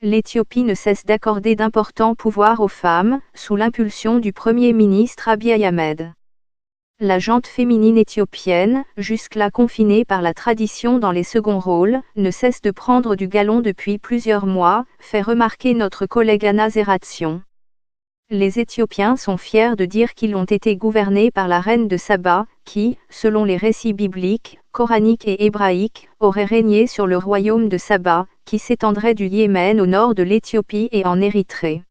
L'Éthiopie ne cesse d'accorder d'importants pouvoirs aux femmes, sous l'impulsion du Premier ministre Abiy Ahmed. La gente féminine éthiopienne, jusque-là confinée par la tradition dans les seconds rôles, ne cesse de prendre du galon depuis plusieurs mois, fait remarquer notre collègue Anna Zeratsion. Les Éthiopiens sont fiers de dire qu'ils ont été gouvernés par la reine de Saba, qui, selon les récits bibliques, coraniques et hébraïques, aurait régné sur le royaume de Saba, qui s'étendrait du Yémen au nord de l'Éthiopie et en Érythrée.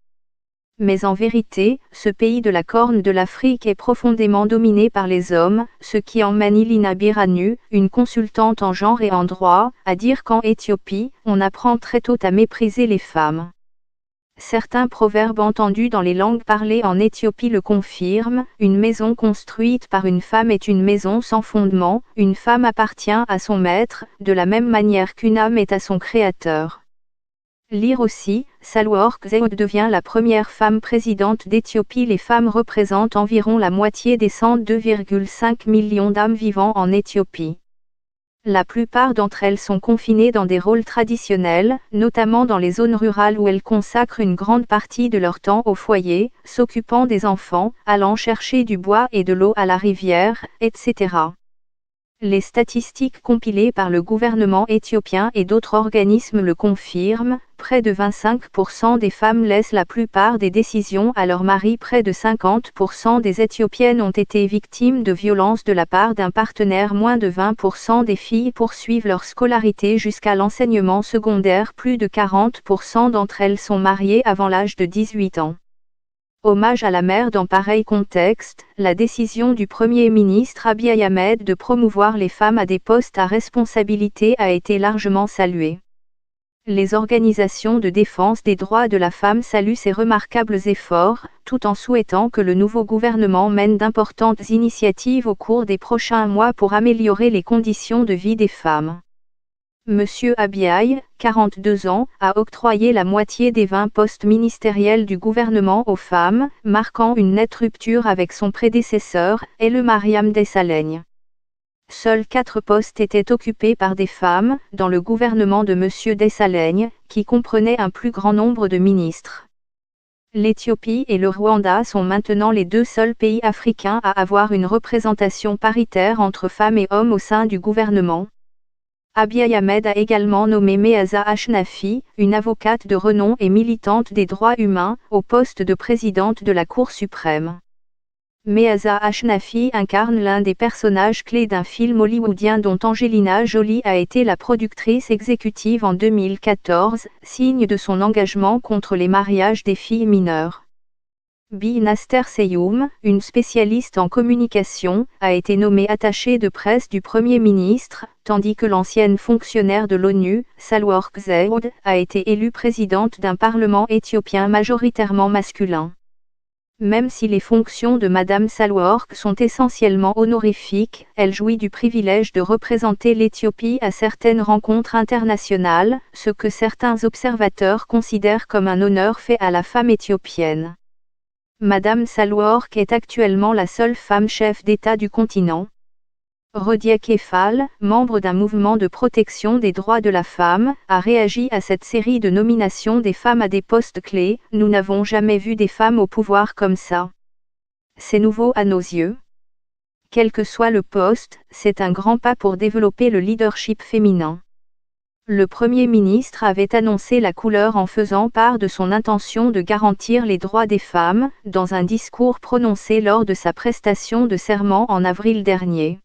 Mais en vérité, ce pays de la Corne de l'Afrique est profondément dominé par les hommes, ce qui emmène Ilina Biranu, une consultante en genre et en droit, à dire qu'en Éthiopie, on apprend très tôt à mépriser les femmes. Certains proverbes entendus dans les langues parlées en Éthiopie le confirment, une maison construite par une femme est une maison sans fondement, une femme appartient à son maître, de la même manière qu'une âme est à son créateur. Lire aussi, Sahle-Work Zewde devient la première femme présidente d'Éthiopie. Les femmes représentent environ la moitié des 102,5 millions d'âmes vivant en Éthiopie. La plupart d'entre elles sont confinées dans des rôles traditionnels, notamment dans les zones rurales où elles consacrent une grande partie de leur temps au foyer, s'occupant des enfants, allant chercher du bois et de l'eau à la rivière, etc. Les statistiques compilées par le gouvernement éthiopien et d'autres organismes le confirment, près de 25% des femmes laissent la plupart des décisions à leur mari. Près de 50% des Éthiopiennes ont été victimes de violences de la part d'un partenaire. Moins de 20% des filles poursuivent leur scolarité jusqu'à l'enseignement secondaire. Plus de 40% d'entre elles sont mariées avant l'âge de 18 ans. Hommage à la mère dans pareil contexte, la décision du Premier ministre Abiy Ahmed de promouvoir les femmes à des postes à responsabilité a été largement saluée. Les organisations de défense des droits de la femme saluent ces remarquables efforts, tout en souhaitant que le nouveau gouvernement mène d'importantes initiatives au cours des prochains mois pour améliorer les conditions de vie des femmes. Monsieur Abiy, 42 ans, a octroyé la moitié des 20 postes ministériels du gouvernement aux femmes, marquant une nette rupture avec son prédécesseur, Haile Mariam Desalegn. Seuls 4 postes étaient occupés par des femmes, dans le gouvernement de Monsieur Desalegn, qui comprenait un plus grand nombre de ministres. L'Éthiopie et le Rwanda sont maintenant les 2 seuls pays africains à avoir une représentation paritaire entre femmes et hommes au sein du gouvernement. Abiy Ahmed a également nommé Meaza Ashnafi, une avocate de renom et militante des droits humains, au poste de présidente de la Cour suprême. Meaza Ashnafi incarne l'un des personnages clés d'un film hollywoodien dont Angelina Jolie a été la productrice exécutive en 2014, signe de son engagement contre les mariages des filles mineures. Bi Naster Seyoum, une spécialiste en communication, a été nommée attachée de presse du Premier ministre, tandis que l'ancienne fonctionnaire de l'ONU, Sahle-Work Zewde, a été élue présidente d'un parlement éthiopien majoritairement masculin. Même si les fonctions de Madame Sahle-Work sont essentiellement honorifiques, elle jouit du privilège de représenter l'Éthiopie à certaines rencontres internationales, ce que certains observateurs considèrent comme un honneur fait à la femme éthiopienne. Madame Sahle-Work est actuellement la seule femme chef d'État du continent. Rodia Kefal, membre d'un mouvement de protection des droits de la femme, a réagi à cette série de nominations des femmes à des postes clés. Nous n'avons jamais vu des femmes au pouvoir comme ça. C'est nouveau à nos yeux. Quel que soit le poste, c'est un grand pas pour développer le leadership féminin. Le Premier ministre avait annoncé la couleur en faisant part de son intention de garantir les droits des femmes, dans un discours prononcé lors de sa prestation de serment en avril dernier.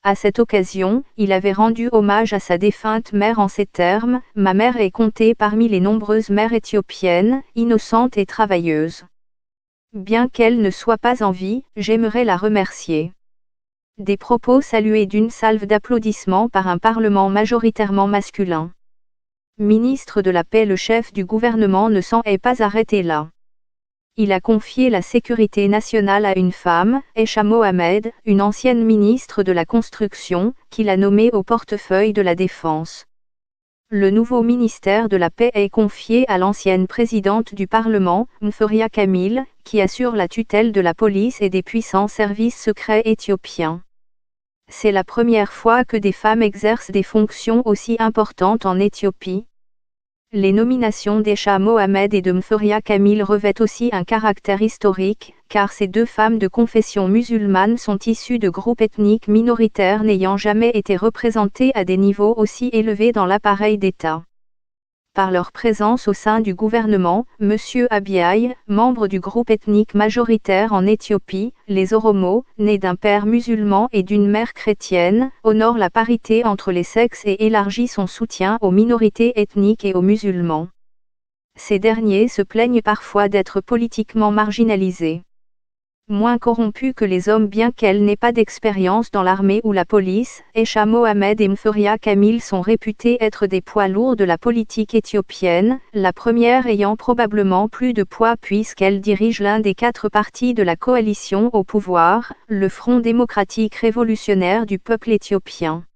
À cette occasion, il avait rendu hommage à sa défunte mère en ces termes : « Ma mère est comptée parmi les nombreuses mères éthiopiennes, innocentes et travailleuses. Bien qu'elle ne soit pas en vie, j'aimerais la remercier. » Des propos salués d'une salve d'applaudissements par un parlement majoritairement masculin. Ministre de la Paix, le chef du gouvernement ne s'en est pas arrêté là. Il a confié la sécurité nationale à une femme, Aisha Mohamed, une ancienne ministre de la Construction, qu'il a nommée au portefeuille de la Défense. Le nouveau ministère de la Paix est confié à l'ancienne présidente du Parlement, Mferia Kamil, qui assure la tutelle de la police et des puissants services secrets éthiopiens. C'est la première fois que des femmes exercent des fonctions aussi importantes en Éthiopie. Les nominations d'Aisha Mohamed et de Mferia Kamil revêtent aussi un caractère historique, car ces deux femmes de confession musulmane sont issues de groupes ethniques minoritaires n'ayant jamais été représentés à des niveaux aussi élevés dans l'appareil d'État. Par leur présence au sein du gouvernement, M. Abiy, membre du groupe ethnique majoritaire en Éthiopie, les Oromos, nés d'un père musulman et d'une mère chrétienne, honore la parité entre les sexes et élargit son soutien aux minorités ethniques et aux musulmans. Ces derniers se plaignent parfois d'être politiquement marginalisés. Moins corrompus que les hommes bien qu'elle n'ait pas d'expérience dans l'armée ou la police, Aisha Mohamed et Mferia Kamil sont réputés être des poids lourds de la politique éthiopienne, la première ayant probablement plus de poids puisqu'elle dirige l'un des 4 partis de la coalition au pouvoir, le Front démocratique révolutionnaire du peuple éthiopien.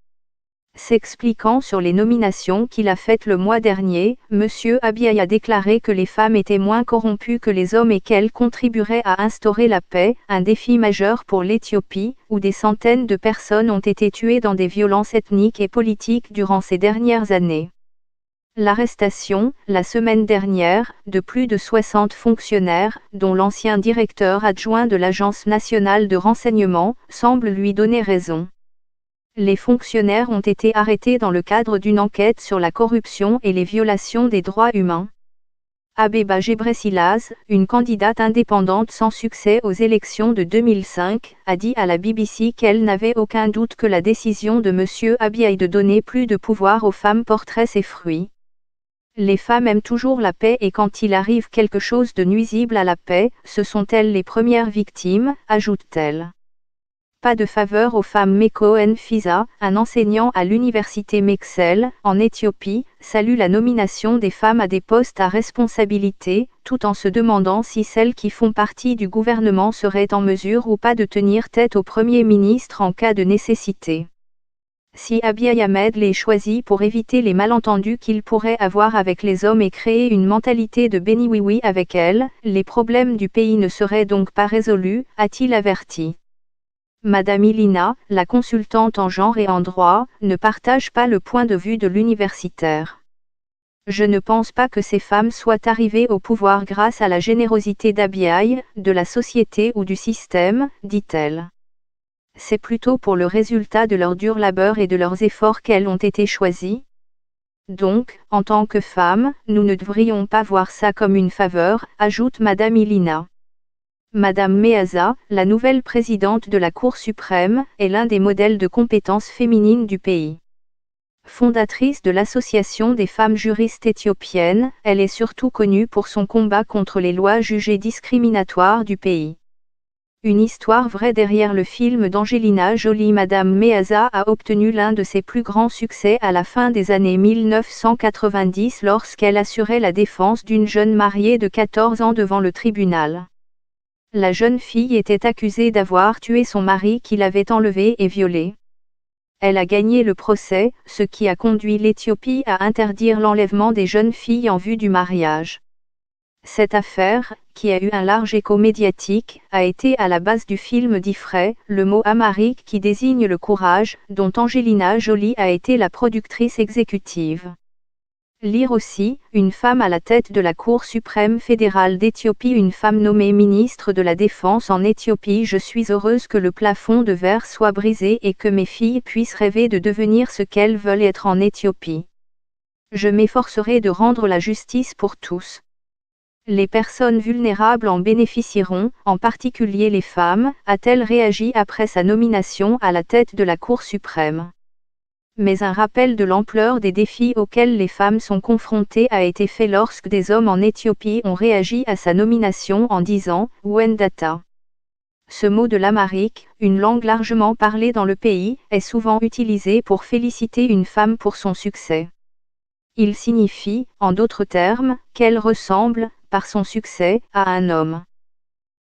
S'expliquant sur les nominations qu'il a faites le mois dernier, M. Abiy a déclaré que les femmes étaient moins corrompues que les hommes et qu'elles contribueraient à instaurer la paix, un défi majeur pour l'Éthiopie, où des centaines de personnes ont été tuées dans des violences ethniques et politiques durant ces dernières années. L'arrestation, la semaine dernière, de plus de 60 fonctionnaires, dont l'ancien directeur adjoint de l'Agence nationale de renseignement, semble lui donner raison. Les fonctionnaires ont été arrêtés dans le cadre d'une enquête sur la corruption et les violations des droits humains. Abeba Gebresilaz, une candidate indépendante sans succès aux élections de 2005, a dit à la BBC qu'elle n'avait aucun doute que la décision de M. Abiy de donner plus de pouvoir aux femmes porterait ses fruits. Les femmes aiment toujours la paix et quand il arrive quelque chose de nuisible à la paix, ce sont elles les premières victimes, ajoute-t-elle. Pas de faveur aux femmes. Mekoen Fiza, un enseignant à l'université Mexel, en Éthiopie, salue la nomination des femmes à des postes à responsabilité, tout en se demandant si celles qui font partie du gouvernement seraient en mesure ou pas de tenir tête au Premier ministre en cas de nécessité. Si Abiy Ahmed les choisit pour éviter les malentendus qu'il pourrait avoir avec les hommes et créer une mentalité de béni-oui-oui avec elles, les problèmes du pays ne seraient donc pas résolus, a-t-il averti. Madame Ilina, la consultante en genre et en droit, ne partage pas le point de vue de l'universitaire. Je ne pense pas que ces femmes soient arrivées au pouvoir grâce à la générosité d'Abiy, de la société ou du système, dit-elle. C'est plutôt pour le résultat de leur dur labeur et de leurs efforts qu'elles ont été choisies. Donc, en tant que femmes, nous ne devrions pas voir ça comme une faveur, ajoute Madame Ilina. Madame Meaza, la nouvelle présidente de la Cour suprême, est l'un des modèles de compétences féminines du pays. Fondatrice de l'Association des femmes juristes éthiopiennes, elle est surtout connue pour son combat contre les lois jugées discriminatoires du pays. Une histoire vraie derrière le film d'Angelina Jolie. Madame Meaza a obtenu l'un de ses plus grands succès à la fin des années 1990 lorsqu'elle assurait la défense d'une jeune mariée de 14 ans devant le tribunal. La jeune fille était accusée d'avoir tué son mari qui l'avait enlevée et violée. Elle a gagné le procès, ce qui a conduit l'Éthiopie à interdire l'enlèvement des jeunes filles en vue du mariage. Cette affaire, qui a eu un large écho médiatique, a été à la base du film d'Ifrey, le mot amharique qui désigne le courage, dont Angelina Jolie a été la productrice exécutive. Lire aussi, une femme à la tête de la Cour suprême fédérale d'Éthiopie. Une femme nommée ministre de la Défense en Éthiopie. Je suis heureuse que le plafond de verre soit brisé et que mes filles puissent rêver de devenir ce qu'elles veulent être en Éthiopie. Je m'efforcerai de rendre la justice pour tous. Les personnes vulnérables en bénéficieront, en particulier les femmes, a-t-elle réagi après sa nomination à la tête de la Cour suprême. Mais un rappel de l'ampleur des défis auxquels les femmes sont confrontées a été fait lorsque des hommes en Éthiopie ont réagi à sa nomination en disant « Wendata ». Ce mot de l'amharique, une langue largement parlée dans le pays, est souvent utilisé pour féliciter une femme pour son succès. Il signifie, en d'autres termes, qu'elle ressemble, par son succès, à un homme.